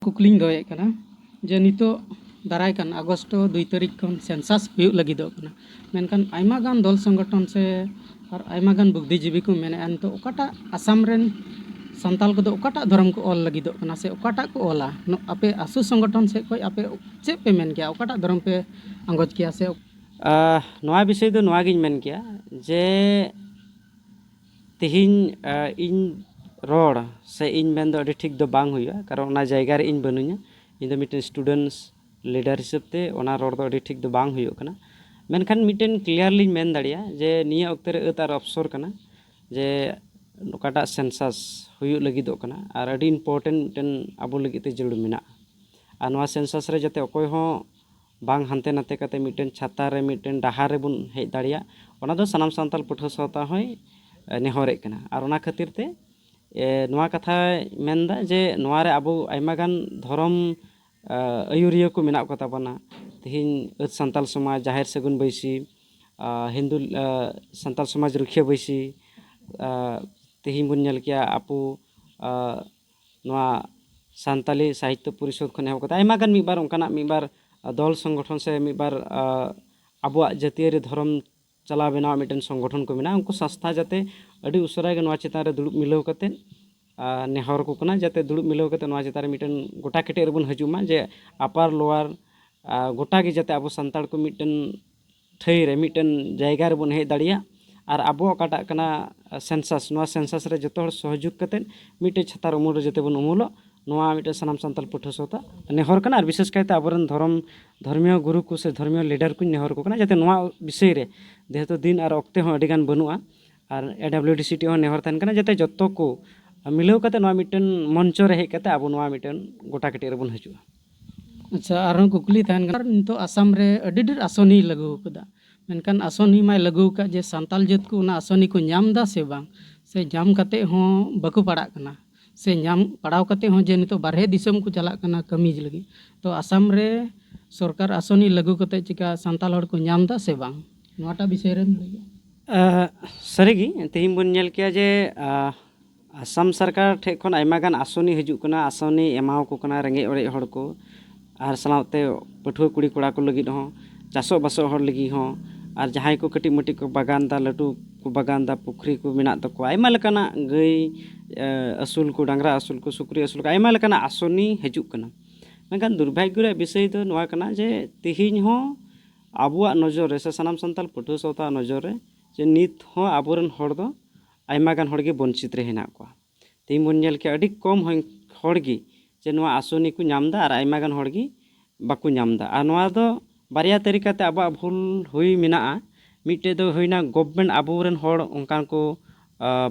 कुकलिंग दोये कना जे नितो दाराय कान अगस्त 2 तारीख खन सेंसास हुयुग लगिदोग कना मेनकान आयमा गान दल संगठन से और आयमा गान बुद्धिजीवी को मेने अन तो ओकाटा आसाम रेन संताल को ओकाटा धर्म को ऑल लगिदोग कना से ओकाटा को ऑला आपे आसु संगठन से कोई आपे चे पे मेन किया ओकाटा धर्म पे अंगोज किया से नवा विषय दो नवा गिन मेन किया जे तिहिन इन रोड से इन मेन दो अडी ठीक दो बांग हुआ कारण ओना जायगा रे इन बनुኛ इन दो मिटेन स्टूडेंट्स लीडर हिसाब ते ओना रोड दो अडी ठीक दो बांग हुआ कना मेनखान मिटेन क्लियरली मेन दाड़िया जे निया ओक्ते रे अतार अफसर कना जे ओकाटा सेंसास हुयु लगी दो कना आर अडी इम्पोर्टेंट मिटेन आबो लगी ते जरूर मेना आ नवा सेंसास रे जते अकोय हो बांग हानते नाते कते मिटेन छाता रे मिटेन डाहार रे बुन हेज दाड़िया ओना दो सनाम सान्ताल पठो सौता होय नेहरे कना आर ओना खातिर ते नवा कथा मेनदा जे नवा रे आबो आयमा गान धर्म आयुरिया को मेना को ताबना तिहिन सान्ताल समाज जाहिर सगुन बैसी हिंदू सान्ताल समाज रुखिया बैसी तिहिन बुन नेल किया आपु नवा सान्ताली साहित्य परिषद खन एहब कता आयमा गान मिबार ओंकाना मिबार दल संगठन से मिबार आबुआ जातीय धर्म चला बनाव मिटेन संगठन को मेना उनको संस्था जाते अड़ी उसरा के नवा चितान रे दुड़ुब मिलाव कते नेहर को कना जाते दुड़ुब मिलाव कते नवा चितान रे मिटेन गोटा केटे रे बन हजुमा जे अपार लोअर गोटा के जाते आबो संताल को मिटेन ठई रे मिटेन जायगा रे बन हे दाड़िया और आबो काटा कना सेंसास नवा सेंसास रे जतो हर सहयोग कते मिटे छतार उमुल रे जते बन उमुलो नवा मिटे सनाम संताल पठो सोता नेहर कना और विशेष कायते आबरन धर्मीय गुरु को से धर्मीय लीडर को नेहर को कना जाते नवा विषय रे जेहेतु दिन और अक्ते हो अडिगान बनुआ और AWDCT हो नेहर थान कना जाते जतो को मिलाव कते नवा मिटेन मंच रे हे कते आबो नवा मिटेन गोटा केटे रे बन हजुआ अच्छा आरो कुकली थान नितो आसाम रे अडी डर आसनी लागू कदा मेनकान आसनी माय लागू का जे संताल जत को ना आसनी को नाम दा से बांग से जाम कते हो बको पड़ा कना से नाम पड़ाव कते हो जे नितो बारहे दिसम को चला कना कमीज लगी तो आसाम रे सरकार आसनी लागू कते चिका संताल हड़ को नाम दा से बांग नोटा विषय रे सरीगी तेहिम बन नेल किया जे आसाम सरकार ठे खन आयमा गान आसनी हजू कना आसनी एमाव को कना रेंगे ओरे हड़ को आर सालाते पठुआ कुड़ी कोड़ा को लगी हो चासो बासो हड़ लगी हो और जहां को कटी मटी को बागान दा लटू को बागान दा पुखरी को मेना तको आयमा लकाना गई असुल को डांगरा असुल को सुक्री असुल को आयमा लकाना आसनी हजू कना मेनखान दुर्भाग्य रे विषय दो नवा कना जे तिहिन हो आबुआ नजर रे से सनाम संताल पठुआ सौता नजर रे जे नित हो आबोरन हड़ दो आयमा गान हड़ गे वंचित रे हेना को तेम बन नेल के अडी कम हड़ गे जे नवा आसनी को नामदा और आयमा गान हड़ गे बाको नामदा आ नवा दो बारिया तरीका ते आबा भूल हुई मेना मिटे दो होइना गवर्नमेंट आबोरन हड़ ओंकान को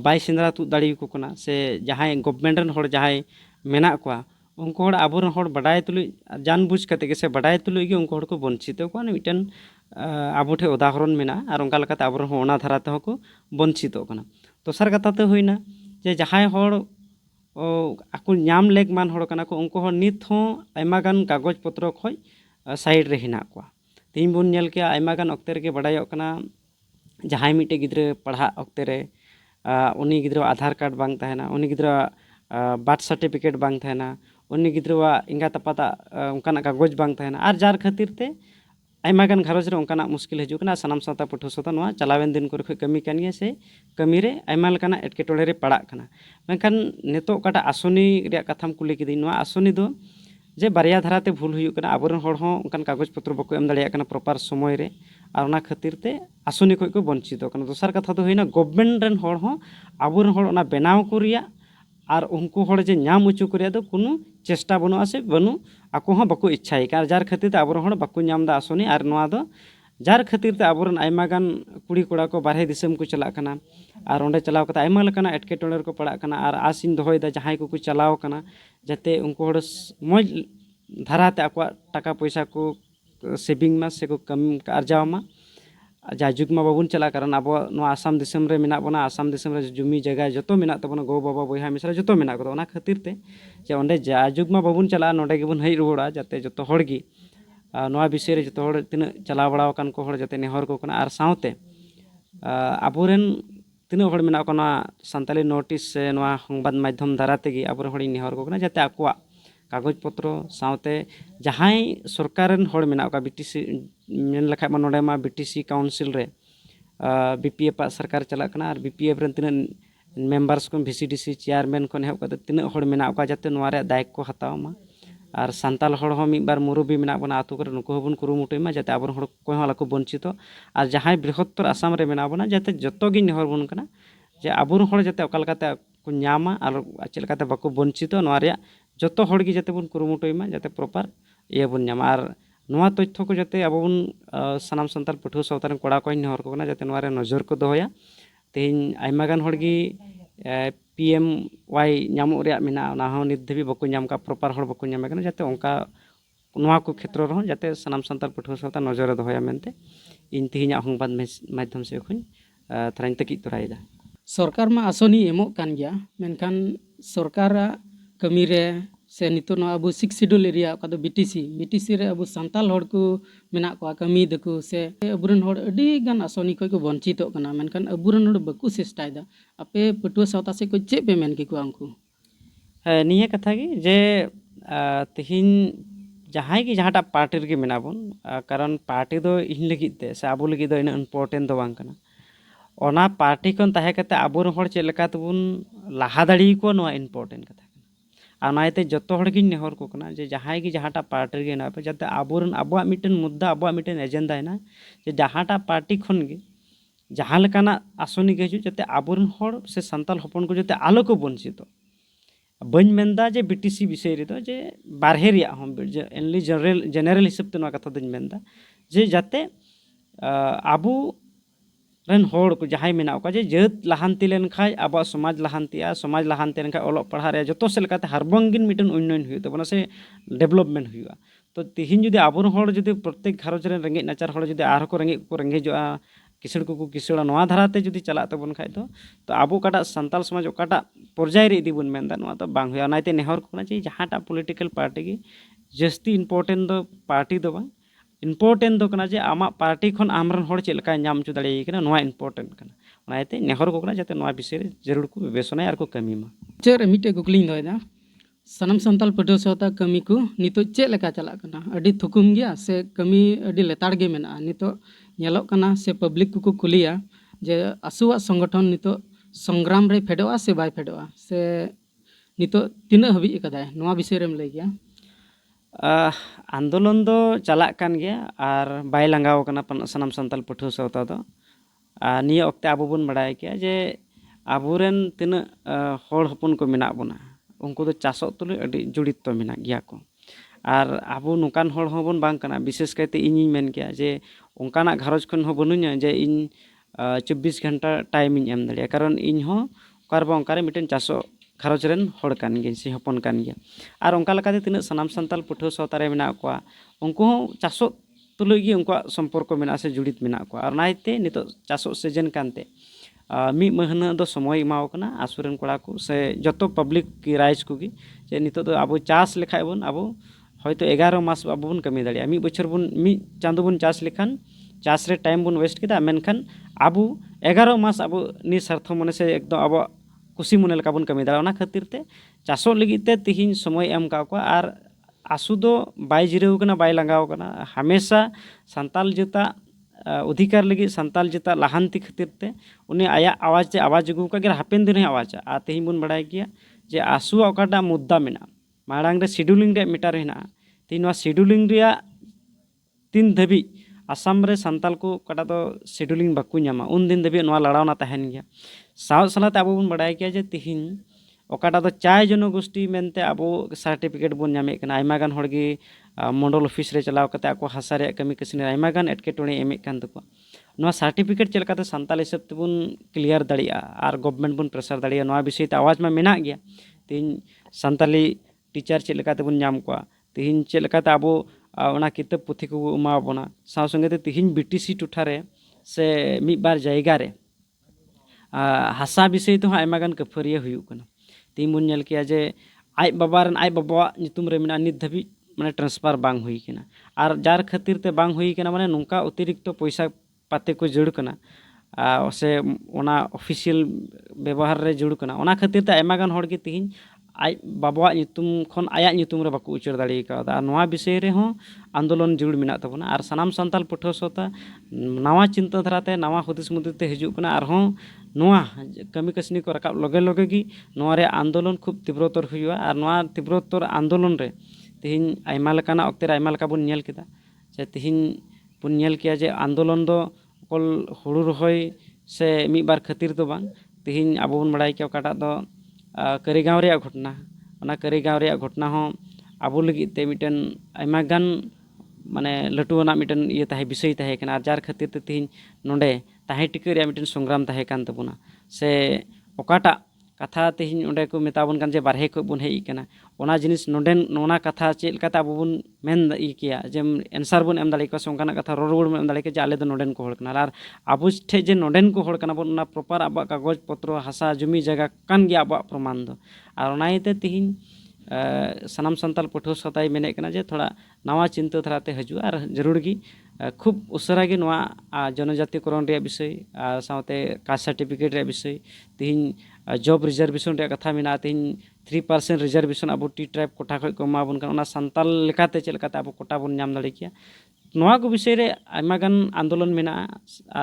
बाय सेंद्रा तु दाड़ी को कना से जहां गवर्नमेंट रन हड़ जहां मेना को उनको हड़ आबोरन हड़ बडाय तुलु जान बुझ कते के से बडाय तुलु गे उनको हड़ को वंचित को मिटन आबो ठे उदाहरण मेना और ओंका लकाते आबोरन हो ओना धारा ते को वंचित कना दोसर कथा ते होइना जे जहां हड़ आको नाम लेग मान हड़ कना को उनको हड़ नित हो आयमा गान कागज पत्र खय साइड रे हेना को तीन बन नेल के आयमा गान अक्ते रे बडाय कना जहां मिटे गिद्रे पढ़ा अक्ते रे उनी गिद्रे आधार कार्ड बांग तहना उनी गिद्रे बर्थ सर्टिफिकेट बांग तहना उनी गिद्रे इंगा तपाता उनकाना कागज बांग तहना और जार खातिर ते आयमा गान घरज रे उनकाना मुश्किल हजू कना सनाम साता पठो सता नवा चलावेन दिन करे कमी कान गिया से कमी रे आयमा लकाना एटकेटोले रे पड़ा कना मेनखान नेतो काटा आसनी रे कथाम कुली किदी नवा आसनी दो जे बारिया धाराते भूल हुयु कना आबोरन हड़ हो उनकान कागज पत्र बको एम दाड़िया कना प्रॉपर समय रे और ओना खातिर ते आसनी खय को वंचित कना दोसर कथा दो होइना गवर्नमेंट रन हड़ हो आबोरन हड़ ओना बनाव को रिया और उनको हड़ जे नाम उचु करिया दो कोनो चेष्टा बनु आसे बनु आको हो बको इच्छाई कार जार खातिर ते आबोरन हड़ बको नाम दा आसनी और नवा दो जार खातिर ते आबोरन आयमा गान कुड़ी कोड़ा को बारहे दिसम को चला कना और ओंडे चलाव कता आयमा लकाना एटकेटोले को पड़ा कना और आसिन दोहय दा जहां को चलाव कना जाते उनको हड़ मज धाराते आको टाका पैसा को सेविंग मा से को कम अर्जाव मा जाजुग मा बाबुन चला कारण अब आसाम दिसम रे मेना बना आसाम दिसम रे जुमी जगह जतो मेना तबना गो बाबा बयहा मिसरा जतो मेना को ओना खातिर ते जे ओंडे जाजुग मा बाबुन चला नोडे गेबुन हई रुवाड़ा जाते जतो हड़ गी नवा विषय रे जतो हड़ तिना चला बड़ाव कान को हड़ जाते नेहर को कना और साउते आबोरेन तिना हड़ मेना को ना संताली नोटिस से नवा संबाद माध्यम धारा तेगी आबोरे हड़ी नेहर को कना जाते आकोआ कागज पत्र साउते जहां सरकार हड़ मेना बीटीसी मेन लेखा नोडे मा बीटीसी काउंसिल रे बीपीएफ सरकार चला और बीपीएफ रन तीन मेम्बार्स को VCDC चेयरमैन को एहब करते तीन हड़ मेना जाते दायित्व को हतावमा और सांताल हड़ हो मिद बार मुरब्बी मेना बना आतु करे नुको हबन कुरुमुटुमा जाते आबन हड़ कोई हला को वंचित और जहां बृहत्तर आसाम रे मेना बना जाते जतो गी नेहर बन कना जे आबुन हड़ जाते अकालकाते को न्यामा और चलकाते बाको वंचित जतो हड़ गी जाते बन कुरुमुटुमा जाते प्रॉपर ये बन न्यामा और नोआ तथ्य को जाते अब बन सानाम सांताल पठुआ सावतार कोड़ा को नेहर को जाते नजर को दोया तेहन आयमा गान हड़ गी PMY ᱧᱟᱢᱚᱜ ᱨᱮᱭᱟᱜ ᱢᱮᱱᱟᱜᱼᱟ ᱚᱱᱟ ᱦᱚᱸ ᱱᱤᱛ ᱫᱷᱟᱹᱵᱤᱡ ᱵᱟᱠᱚ ᱧᱟᱢ ᱠᱟᱜ ᱯᱨᱚᱯᱟᱨ ᱦᱚᱲ ᱵᱟᱠᱚ ᱧᱟᱢᱮ ᱠᱟᱱᱟ ᱡᱟᱛᱮ ᱚᱱᱠᱟ ᱱᱚᱣᱟ ᱠᱚ ᱠᱷᱮᱛᱨᱚ ᱨᱮᱦᱚᱸ ᱡᱟᱛᱮ ᱥᱟᱱᱟᱢ ᱥᱟᱱᱛᱟᱲ ᱯᱟᱹᱴᱷᱩᱣᱟᱹ ᱥᱟᱶᱛᱟ ᱱᱚᱡᱚᱨ ᱨᱮ ᱫᱚᱦᱚᱭᱟ ᱢᱮᱱᱛᱮ ᱤᱧ ᱛᱮᱦᱮᱧᱟᱜ ᱦᱚᱝᱵᱟᱫ ᱢᱟᱫᱽᱫᱷᱚᱢ ᱥᱮᱫ ᱠᱷᱚᱱ ᱛᱷᱚᱲᱟᱧ ᱛᱟᱹᱠᱤᱡ ᱛᱚᱨᱟᱭᱮᱫᱟ सरकार मा आसनी एमोग कान गया मेनखान सरकार कमी रे से नितो न अब 6 शेड्यूल एरिया का बीटीसी रे अब सांताल हड़ को मेना को कमी दको से अबुरन हड़ अडी गान आसनी को वंचित कना मेनखान अबुरन हड़ बकु चेष्टायदा आपे पटुआ सावता से को चे पे मेन के को अंकु निया कथा गी जे तेहिन जहां की जहाटा पार्टी रे मेना बन कारण पार्टी दो इन लगित ते से आबो लगित दो इन इम्पोर्टेंट दो बांग कना ओना पार्टी खन ताहे कते आबोर हड़ चेक लेका तबुन लाहा दाड़ी को नोआ इम्पोर्टेंट कथा आनाते जतो हड़ गिन नेहर को कना जे जहां की जहाटा पार्टी गे ना पे जाते आबोरन आबुआ मिटन मुद्दा आबुआ मिटन एजेंडा है ना जे जहाटा पार्टी खन गे जहां लेकाना आसनी गे हिजु जाते आबोरन हड़ से सांताल हपन को जाते आलो को वंचित बन मेनदा जे बीटीसी विषय रे जे बारहे रिया हम एनली जनरल हिसाब ते नोआ कथा दन मेनदा जे जाते आबू रन हड़ को जहां मेना जे जात लाहांती लेन खाय आबा समाज लाहांतिया समाज लाहांती लेन खाय ओलो पढ़ा रे जतो से लेकाते हरबंगिन मिटन उन्नयन हुई तो बना से डेवलपमेंट हुआ तो तिहिन जुदी आबुन हड़ जुदी प्रत्येक घरज रे रेंगे नाचार हड़ जुदी आर को रेंगेजोआ किसड़ को किसड़ा नोआ धाराते जुदी चला तबन खाय तो आबो काटा सांताल समाज ओकाटा पर्याय रे इदी बन मेनदा नोआ तो बांग हुआ नाइते नेहर को जे जहाटा पॉलिटिकल पार्टी गी जस्ती इम्पोर्टेंट दो पार्टी दो बांग इम्पोर्टेंट दो कना जे आमा पार्टी खन आमरन हड़ चेक लेका नाम चु दाड़े कना नोआ इम्पोर्टेंट कना नाइते नेहर को कना जाते नोआ विषय रे जरूर को विवेचना आर को कमी मा चेर मिटे कुकलिंग दोयदा सनम संताल पटुआ सावता कमी को नितो चे लेका चला कना अडी थुकुम गया से कमी अडी लेताड़ गे मेना नितो नेलो कना से पब्लिक को कुलिया जे आसुआ संगठन नितो संग्राम रे फेडोआ से बाय फेडोआ से नितो तिना हबी कदाय नोआ विषय रेम लई गया आंदोलन दो चला कान गया और बाय लंगाव कना सनम संताल पटुआ सावता दो निया ओक्ते आबो बन बडाय किया जे आबुरेन तिना हड़ हपन को मेना बना उनको तो चासो तुले अडी जुड़ित तो मेना गया को और आबो नुकान हड़ होबन बांग कना विशेष कायते इᱧ मेन किया जे उनकाना घरज खन हो बनु냐 जे इन 24 घंटा टाइम इन एम दड़िया कारण इन हो कारबा उनकारे मिटन चासो घरज रेन हड़ कान गे से हपन कान गया और उनका लकाते तिना सनाम संताल पटुआ सावतारे मेना को उनको चासो तुले गी उनका संपर्क मेना से जुड़ित मेना को और नाइते नितो चासो सीजन कानते मी महीना दो समय एमाव कना आसुरन कोड़ा को से जतो पब्लिक की राइज को गी जे नितो दो आबो चास लेखाय बन आबो हयतो 11 मास आबो बन कमी दाड़िया मी बछर बन मी चांदो बन चास लेखान चास रे टाइम बन वेस्ट केदा मेनखान आबो 11 मास आबो नि सार्थ मने से एकदम आबो खुशी मने लेका बन कमी दाड़ा ओना खातिर ते चासो लगित ते तिहिन समय एम का को आर आसु दो बाय जिरेव कना बाय लांगाव कना हमेशा सांताल जता अधिकार लगी सांताल जता लाहांती खातिर ते उनी आया आवाज अगू का हापेन दिन आवाज आ तेहिन बन बड़ाय किया जे आसु ओकाटा मुद्दा मेना माड़ांग रे शेड्यूलिंग रे मीटर हेना तीन शेड्यूलिंग रे 3 धबी आसाम रे सांताल को काटा दो शेड्यूलिंग बाकू न्यामा उन दिन धबी नोआ लड़ावना तहन गया साव सलाते आबो बन बड़ाय किया जे तिहिन ओकाटा दो चाय जनगोष्ठी मेनते आबो सर्टिफिकेट बन नामे कना आयमा गान हड़गी मंडल ऑफिस रे चलाव कते आको हासा रे कमी कसनी आयमा गान एटकेटोणे एमे कान तको नोआ सर्टिफिकेट चलकाते सांताल हिसाब ते बन क्लियर दाड़िया और गवर्नमेंट बन प्रेशर दाड़िया नोआ विषय ते आवाज में मेना गया तीन सांताली टीचर चलकाते बन नाम को तीन चलकाते आबो ओना किताब पुथी को एमा बना साव संगे ते तीन बीटीसी टुठा रे से मी बार जायगा रे हासा विषय तो आयमा गान कफरिया हुयु कना तीन बन नेल किया जे आय बाबा नितुम रे मेना नित धबी माने ट्रांसफर बांग हुई किना और जार खातिर ते बांग हुई किना माने नुका अतिरिक्त पैसा पाते को जड़ कना से ओना ऑफिशियल व्यवहार रे जुड़ कना ओना खातिर ते आयमा गान हड़ के तिहिन aj babawa nyutum khon ayak nyutum re baku ucer dali kauda ar noa bisay re hon आंदोलन जरूर मेना तबना और सानाम सानताल पठो सौता नवा चिंता धाराते नवा हुदिस मुदिते हिजुग कना आरहों नवा कमी कसनी को रकाब लगे लगे गी नवा रे आंदोलन खूब तीव्रतर हुआ और नवा तीव्रतर आंदोलन रे तिहिन आयमा लेकाना अक्ते रे आयमा लेका बुन नेल केदा जे तिहिन बुन नेल किया जे आंदोलन दो कल हुड़ु रहोय से मी बार खातिर तो बांग तिहिन आबो बुन बड़ाय के ओकाटा दो करीगांव रे घटना ओना करीगांव रे घटना हो आबो लगित ते मिटन आयमा गान माने लटुवाना मिटन ये ताहे विषय ताहे कना जार खातिर ते तिहिन नोंडे ताहे टिके रे मिटन संग्राम ताहे कान तबुना से ओकाटा कथा तिहिन ओंडे को मेताबन कान जे बारहे को बुन हेई कना ओना जिनिस नोंडेन नोना कथा चेल कता आबो बुन मेन इ किया जे आंसर बुन एम दाले को संकाना कथा रोड एम दाले के जे आले दो नोंडेन को होड़ कना आर आबो ठे जे नोंडेन को होड़ कना बुन ना प्रॉपर आबा कागज पत्र हासा जमी जगह कान गया आबा प्रमाण दो आर ओनाइते तिहिन सानाम सानताल पठो सताई मेने कना जे थोड़ा नवा चिंता धाराते हजू और जरूर गी खूब उसरा गे नवा जनजातिकरण रे विषय साथे कास्ट सर्टिफिकेट रे विषय तिहिन जॉब रिजर्वेशन रे कथा मेना तिहिन 3% रिजर्वेशन अब टी ट्राइब कोठा खय को मा बन कना सानताल लेकाते चेल लेकाते अब कोटा बन नाम दाड़े किया नवा को विषय रे आयमा गान आंदोलन मेना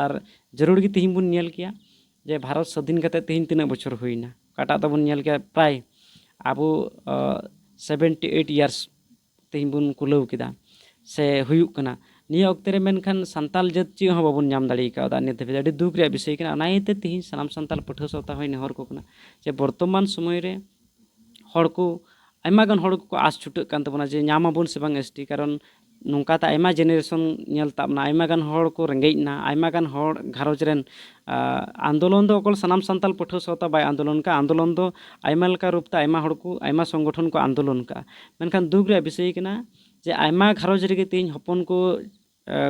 और जरूर गी तिहिन बुन नेल किया जे भारत स्वाधीन कते तिहिन तिना बछर हुईना काटा तबन नेल किया प्राय आबो 78 इयर्स तिहिन बुन कुलाव किदा से हुयुक कना निया अक्ते रे मेनखान सानताल जात ची हो बाबुन नाम दाड़ी का नित धबे अडी दुख रे विषय कना नाइते तिहिन सानाम सानताल पठो सौता होय नेहर को कना जे वर्तमान समय रे हड़ को आयमा गान हड़ को आस छुट कान तबना जे नामाबुन से बांग एसटी कारण नोंका ता आयमा जेनेरेशन नेल ताबना आयमा गान हड़ को रेंगेजना आयमा गान हड़ घारोज रेन आंदोलन दो अकल सानाम सानताल पठो सौता बाय आंदोलन दो आयमा लका रूपता आयमा हड़ को आयमा संगठन को आंदोलन का मेनखान दुख रे विषय कना जे आयमा घारोज रे तिहिन हपन को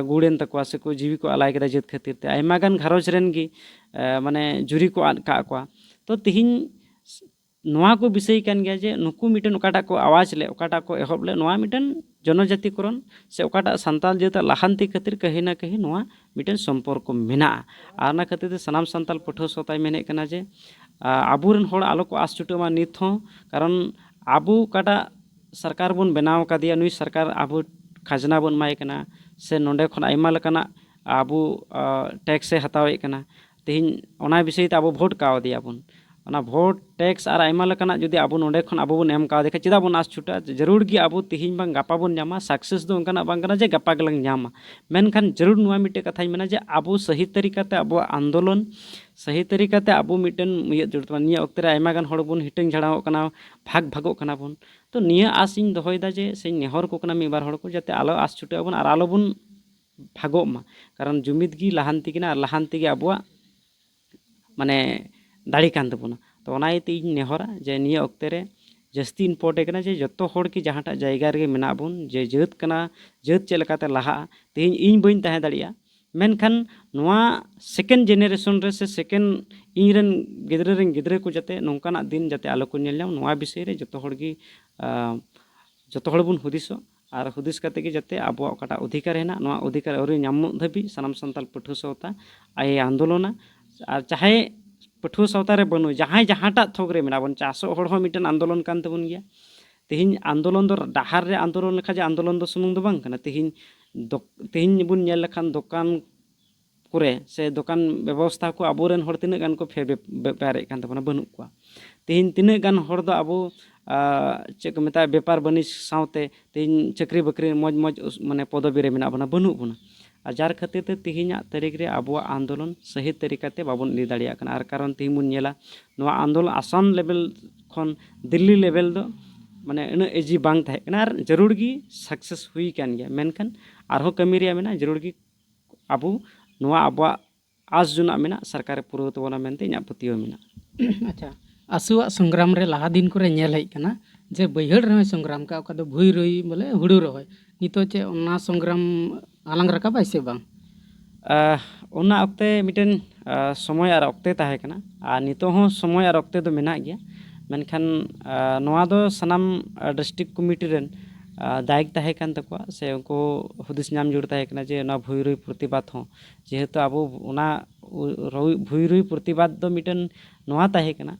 गुड़ेन तकवा से को जीवी को आलाय केदा जेत खातिर ते आयमा गान घारोज रेन गी माने जुरी को आद का को तो तिहिन नवा को विषय कान गया जे नुकु मिटन ओकाटा को आवाज ले ओकाटा को एहब ले नवा मिटन जनजातिकरण से ओकाटा सानताल जेता लाहांती खातिर कहीं ना कहीं नवा मिटन संपर्क मेना आना खातिर ते सनाम सानताल पठो सताय मेने कना जे आबुरन होड़ आलो को आस छुटमा नित हो कारण आबु काटा सरकार बन बनाव का दिया नुई सरकार आबु खजना बन माय कना से नोंडे खन आयमा लकना आबु टैक्स से हतावे कना तिहिन ओना विषय ते आबु वोट काव दिया बन ओना वोट टैक्स और आयमा लकना जदि आबु नोंडे खन आबु बन एम काव देखा चिदा बन आस छुटा जरूर गी आबु तिहिन बांग गापा बन न्यामा सक्सेस दो ओंकाना बांग कना जे गापा गलंग न्यामा मेनखान जरूर नुआ मिटे कथाई मेना जे आबु सही तरीका ते आबु आंदोलन सही तरीका ते आबु मिटन ये जरूरत निया अक्ते रे आयमा गान हड़ बन हिटंग झड़ाव कना भाग भागो कना बन तो निया आसिन दोहयदा जे से नेहर को कना मी बार हड़ को जाते आलो आस छुटे बन और आलो बन भागो मा कारण जुमिद गी लाहांती किना लाहांती गे आबुआ माने दाड़ी कान तबना तो ओनाइते इन नेहरा जे निया अक्ते रे जस्ती इम्पोर्टे कना जे जतो हड़ की जहाँटा जायगा रे मेना बन जे जेत कना जेत चेल लेकाते लाहा तेहिन इन बइन ताहे दाड़िया मेनखान नवा सेकेंड जेनेरेशन रे से सेकेंड इनरन गिदरे को जाते नोंकाना दिन जाते आलो को नेल नवा विषय रे जतो हड़ की जतो हड़ बुन हुदिसो और हुदिस काते के जाते आबो ओकाटा अधिकार हेना नवा अधिकार अवरी नामो धबी सानाम सानताल पठो सौता आय आंदोलना और चाहे पठो सौता रे बनु जहां जहांटा थोक रे मेना बन चासो हड़ हो मिटन आंदोलन कान तबन गया तिहिन आंदोलन दो डाहार रे आंदोलन लेखा जे आंदोलन दो सुमुंग दो बांग कना तिहिन बुन नेल लखान दुकान करे से दुकान व्यवस्था को आबोरेन हड़ तिना गान को फे बेपारे कान तबना बनु को तिहिन तिना गान हड़ दो आबो चे को मेता व्यापार बनिज सावते तिहिन चाकरी बाकरी मज मज माने पदवी रे मेना बना बनु बना जार खातिर ते तिहिना तारीख रे आबो आंदोलन सही तरीका ते बाबन ली दाड़िया कना आर कारण तिहिन बुन नेला नवा आंदोलन आसाम लेवल खन दिल्ली लेवल दो माने इन एजी बांग थाहे कना आर जरूर गी सक्सेस हुई कान गया मेनखान आरहो कमी रे मेना जरूर गी आबो नवा आबवा आस जुना मेना सरकार पुरो तबना मेनते इना पतियो मेना अच्छा आसुआ संग्राम रे लाहा दिन को नेल हेज कना जे बैहड़ रे संग्राम का ओका दो भुई रोई बोले हुड़ू रहोय नितो चे ओना संग्राम आलांग रकाबाय से बांग ओना अक्ते मिटन समय और अक्ते ताहे कना आ नितो हो समय और अक्ते दो मेना गया मेनखान नवा दो सनाम डिस्ट्रिक्ट कमिटी रेन दायिक ताहे कान तकवा से उनको हुदिस नाम जुड़ ताहे कना जे ना भुई रोई प्रतिबाद हो जेहेतु आबो ओना भुई रोई प्रतिबाद दो मिटन नवा ताहे कना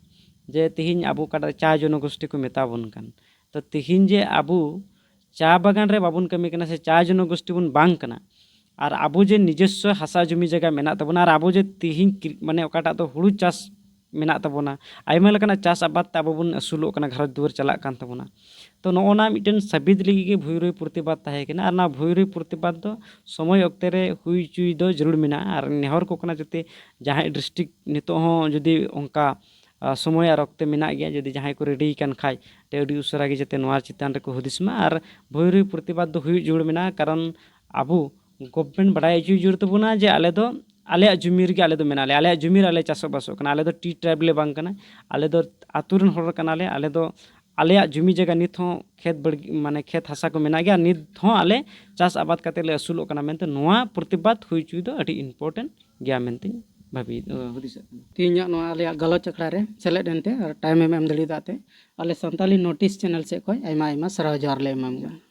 जे तिहिन आबो काटा चा जनगोष्ठी को मेताबन कान तो तिहिन जे आबो चा बागान रे बाबन कमी कना से चा जनगोष्ठी बन बांग कना और आबो जे निजस्व हासा जमी जगह मेना तबना और आबो जे तिहिन माने ओकाटा तो हुड़ू चाष मेना तबना आयमा लेकाना चाष आबाद ते आबो बन असुलोग कना घर दुआर चला कान तबना तो नोना मिटन सबिद लगी के भुईरुई प्रतिबाद ताहे कना और ना भुईरुई प्रतिबाद दो समय अक्ते रे हुई चुई दो जरूर मेना और नेहर को कना जते जहां डिस्ट्रिक्ट नितो हो जदी ओंका समय और अक्ते मेना गया जदी जहां को रेडी कान खाय ते अडी उसरा गे जते नोआ चितान रे को हुदिसमा और भुईरुई प्रतिबाद दो हुई जुड़ मेना कारण आबो गवर्नमेंट बड़ाई चुई जुड़ तबना जे आले दो आले जुमिर के आले दो मेना आले जुमिर आले चासो बासो कना आले दो टी ट्राइब ले बांग कना आले दो आतुरन होर कना आले दो आले जुमी जगह नित हो खेत बड़गी माने खेत हासा को मेना गया नित हो आले चास आबाद काते ले असुलो कना मेनते नोआ प्रतिबाद हुई चुई दो अडी इम्पोर्टेंट गया मेनते भाभी हुदिस तीन आले गलत अखड़ा रे सेलेद एनते और टाइम एम दड़ी दाते आले संताली नोटिस चैनल से कोई आयमा आयमा सराह जोहार ले एमाम